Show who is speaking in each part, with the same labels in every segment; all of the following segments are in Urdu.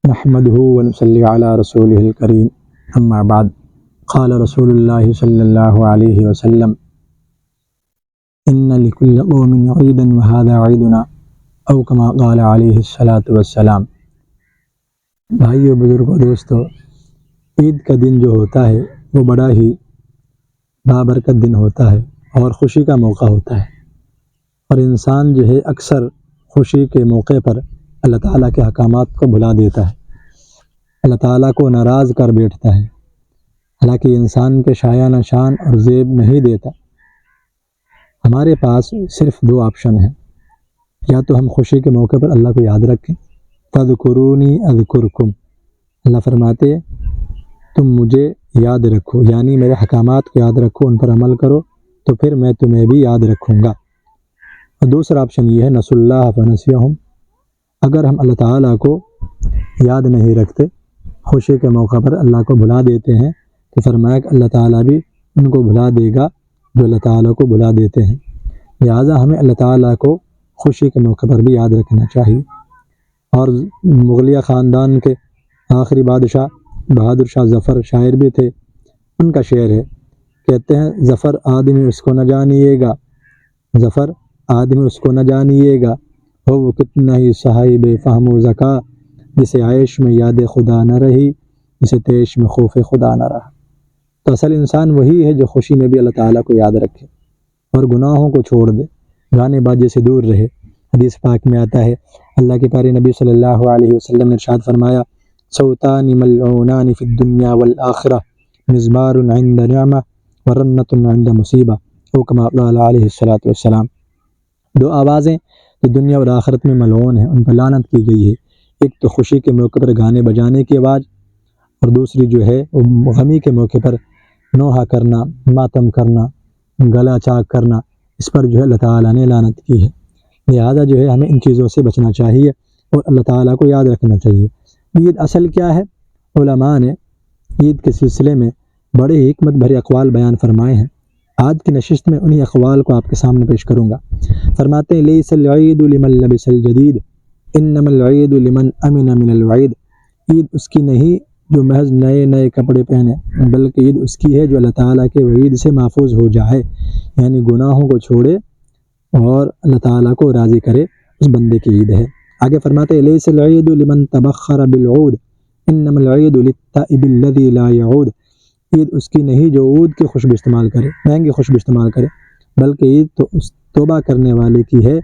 Speaker 1: نحمده ونصلي على رسوله الكريم اما بعد قال رسول الله صلی اللہ علیہ وسلم ان لكل قوم عيدا وهذا عيدنا او كما قال علیہ الصلاۃ والسلام۔ بھائیو، بزرگوں، دوستو، عید کا دن جو ہوتا ہے وہ بڑا ہی بابرکت دن ہوتا ہے اور خوشی کا موقع ہوتا ہے، اور انسان جو ہے اکثر خوشی کے موقع پر اللہ تعالیٰ کے احکامات کو بھلا دیتا ہے، اللہ تعالیٰ کو ناراض کر بیٹھتا ہے۔ حالانکہ انسان کے شایانہ شان اور زیب نہیں دیتا۔ ہمارے پاس صرف دو آپشن ہیں، یا تو ہم خوشی کے موقع پر اللہ کو یاد رکھیں، تذکرونی اذکرکم، اللہ فرماتے تم مجھے یاد رکھو، یعنی میرے احکامات کو یاد رکھو، ان پر عمل کرو تو پھر میں تمہیں بھی یاد رکھوں گا۔ اور دوسرا آپشن یہ ہے نسوا اللہ فنسیہم، اگر ہم اللہ تعالیٰ کو یاد نہیں رکھتے، خوشی کے موقع پر اللہ کو بھلا دیتے ہیں، تو فرمایا کہ اللہ تعالیٰ بھی ان کو بھلا دے گا جو اللہ تعالیٰ کو بھلا دیتے ہیں۔ لہٰذا ہمیں اللہ تعالیٰ کو خوشی کے موقع پر بھی یاد رکھنا چاہیے۔ اور مغلیہ خاندان کے آخری بادشاہ بہادر شاہ ظفر شاعر بھی تھے، ان کا شعر ہے، کہتے ہیں ظفر آدمی اس کو نہ جانیے گا، ظفر آدمی اس کو نہ جانیے گا، ہو وہ کتنا ہی صاحب فہم و ذکا، جسے عیش میں یاد خدا نہ رہی، جسے تیش میں خوف خدا نہ رہا۔ تو اصل انسان وہی ہے جو خوشی میں بھی اللہ تعالیٰ کو یاد رکھے اور گناہوں کو چھوڑ دے، گانے باجے سے دور رہے۔ حدیث پاک میں آتا ہے، اللہ کے پیارے نبی صلی اللہ علیہ وسلم نے ارشاد فرمایا، صوتان ملعونان فی الدنیا والآخرہ، مزمار عند نعمہ ورنۃ عند مصیبہ، او کما قال علیہ الصلاۃ والسلام۔ دو آوازیں جو دنیا اور آخرت میں ملعون ہیں، ان پر لعنت کی گئی ہے، ایک تو خوشی کے موقع پر گانے بجانے کی آواز، اور دوسری جو ہے وہ غمی کے موقع پر نوحہ کرنا، ماتم کرنا، گلا چاک کرنا، اس پر جو ہے اللہ تعالیٰ نے لعنت کی ہے۔ لہذا جو ہے ہمیں ان چیزوں سے بچنا چاہیے اور اللہ تعالیٰ کو یاد رکھنا چاہیے۔ عید اصل کیا ہے؟ علماء نے عید کے سلسلے میں بڑے ہی حکمت بھرے اقوال بیان فرمائے ہیں۔ آج کی نشست میں انہی اقوال کو آپ کے سامنے پیش کروں گا۔ فرماتے ہیں لیس العید لمن لبس الجدید انما العید لمن امن من الوعید، عید اس کی نہیں جو محض نئے نئے کپڑے پہنے، بلکہ عید اس کی ہے جو اللہ تعالیٰ کے وعید سے محفوظ ہو جائے، یعنی گناہوں کو چھوڑے اور اللہ تعالیٰ کو راضی کرے، اس بندے کی عید ہے۔ آگے فرماتے ہیں لیس العید لمن تبخر بالعود انما العید للتائب الذی لا یعود، عید اس کی نہیں جو عود کی خوشبو استعمال کرے، مہنگی خوشبو استعمال کرے، بلکہ عید تو اس توبہ کرنے والے کی ہے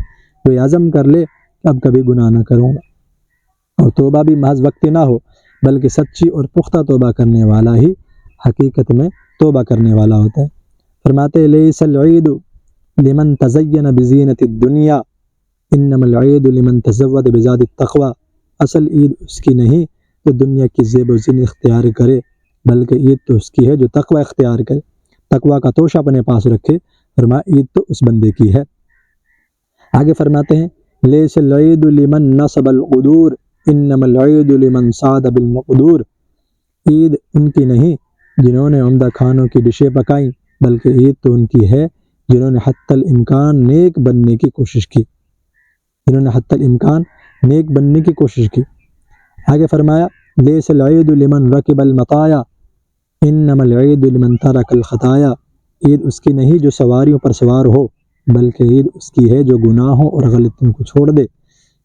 Speaker 1: جو یہ عزم کر لے کہ اب کبھی گناہ نہ کروں گا، اور توبہ بھی محض وقتی نہ ہو بلکہ سچی اور پختہ توبہ کرنے والا ہی حقیقت میں توبہ کرنے والا ہوتا ہے۔ فرماتے لیس العید لمن تزین بزینت الدنیا انما العید لمن تزود بزاد التقوی، اصل عید اس کی نہیں جو دنیا کی زیب و زینت اختیار کرے، بلکہ عید تو اس کی ہے جو تقوی اختیار کرے، تقوی کا توشہ اپنے پاس رکھے۔ فرمایا عید تو اس بندے کی ہے۔ آگے فرماتے ہیں لیس العید لمن نصب القدور انما العید لمن صاد بالمقدور، عید ان کی نہیں جنہوں نے عمدہ کھانوں کی ڈشیں پکائیں، بلکہ عید تو ان کی ہے جنہوں نے حتی الامکان نیک بننے کی کوشش کی، جنہوں نے حتی الامکان نیک بننے کی کوشش کی۔ آگے فرمایا لیس العید لمن رکب المطایا انما العید لمن ترک الخطایا، عید اس کی نہیں جو سواریوں پر سوار ہو، بلکہ عید اس کی ہے جو گناہوں اور غلطیوں کو چھوڑ دے،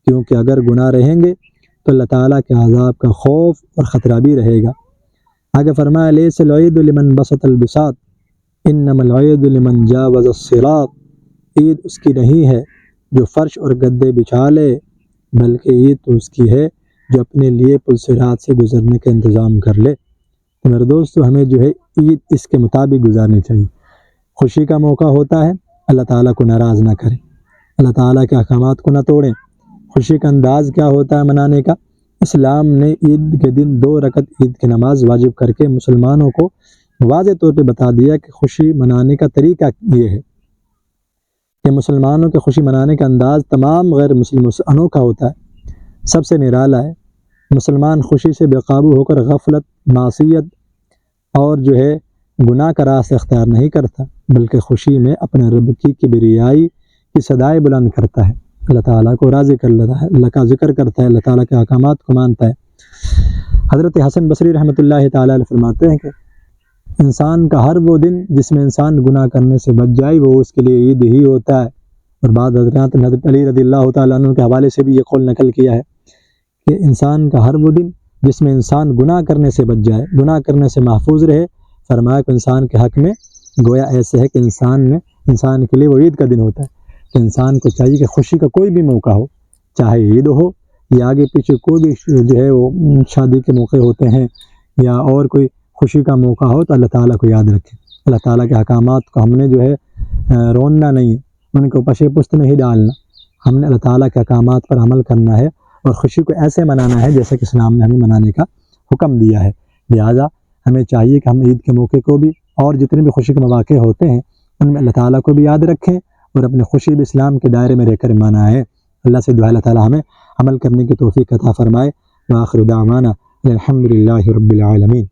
Speaker 1: کیونکہ اگر گناہ رہیں گے تو اللہ تعالیٰ کے عذاب کا خوف اور خطرہ بھی رہے گا۔ آگے فرمایا لیس العید لمن بسط البساط انما العید لمن جاوز الصراط، عید اس کی نہیں ہے جو فرش اور گدے بچھا لے، بلکہ عید تو اس کی ہے جو اپنے لیے پل صراط سے گزرنے کا انتظام کر لے۔ تو میرے دوستو، ہمیں جو ہے عید اس کے مطابق گزارنی چاہیے۔ خوشی کا موقع ہوتا ہے، اللہ تعالیٰ کو ناراض نہ کریں، اللہ تعالیٰ کے احکامات کو نہ توڑیں۔ خوشی کا انداز کیا ہوتا ہے منانے کا؟ اسلام نے عید کے دن 2 رکعت عید کی نماز واجب کر کے مسلمانوں کو واضح طور پہ بتا دیا کہ خوشی منانے کا طریقہ یہ ہے کہ مسلمانوں کے خوشی منانے کا انداز تمام غیر مسلموں سے انوکھا ہوتا ہے، سب سے نرالا ہے۔ مسلمان خوشی سے بے قابو ہو کر غفلت، معصیت اور جو ہے گناہ کا راستہ اختیار نہیں کرتا، بلکہ خوشی میں اپنے رب کی کبریائی کی صدائے بلند کرتا ہے، اللہ تعالیٰ کو راضی کر لیتا ہے، اللہ کا ذکر کرتا ہے، اللہ تعالیٰ کے احکامات کو مانتا ہے۔ حضرت حسن بصری رحمۃ اللہ تعالیٰ علیہ فرماتے ہیں کہ انسان کا ہر وہ دن جس میں انسان گناہ کرنے سے بچ جائے وہ اس کے لیے عید ہی ہوتا ہے۔ اور بعض حضرات نے حضرت علی رضی اللہ تعالیٰ عنہ کے حوالے سے بھی یہ قول نقل کیا ہے کہ انسان کا ہر وہ دن جس میں انسان گناہ کرنے سے بچ جائے، گناہ کرنے سے محفوظ رہے، فرمایا کہ انسان کے حق میں گویا ایسے ہے کہ انسان کے لیے وہ عید کا دن ہوتا ہے۔ کہ انسان کو چاہیے کہ خوشی کا کوئی بھی موقع ہو، چاہے عید ہو یا آگے پیچھے کوئی بھی جو ہے وہ شادی کے موقع ہوتے ہیں یا اور کوئی خوشی کا موقع ہو، تو اللہ تعالیٰ کو یاد رکھے، اللہ تعالیٰ کے احکامات کو ہم نے جو ہے روننا نہیں، ان کو پشے پست نہیں ڈالنا، ہم نے اللہ تعالیٰ کے احکامات پر عمل کرنا ہے اور خوشی کو ایسے منانا ہے جیسے کہ اسلام نے ہمیں منانے کا حکم دیا ہے۔ لہٰذا ہمیں چاہیے کہ ہم عید کے موقع کو بھی اور جتنے بھی خوشی کے مواقع ہوتے ہیں ان میں اللہ تعالیٰ کو بھی یاد رکھیں اور اپنی خوشی بھی اسلام کے دائرے میں رہ کر منائیں۔ اللہ سے دعا اللہ تعالیٰ ہمیں عمل کرنے کی توفیق عطا فرمائے۔ وآخر دعوانا الحمد للہ رب العالمین۔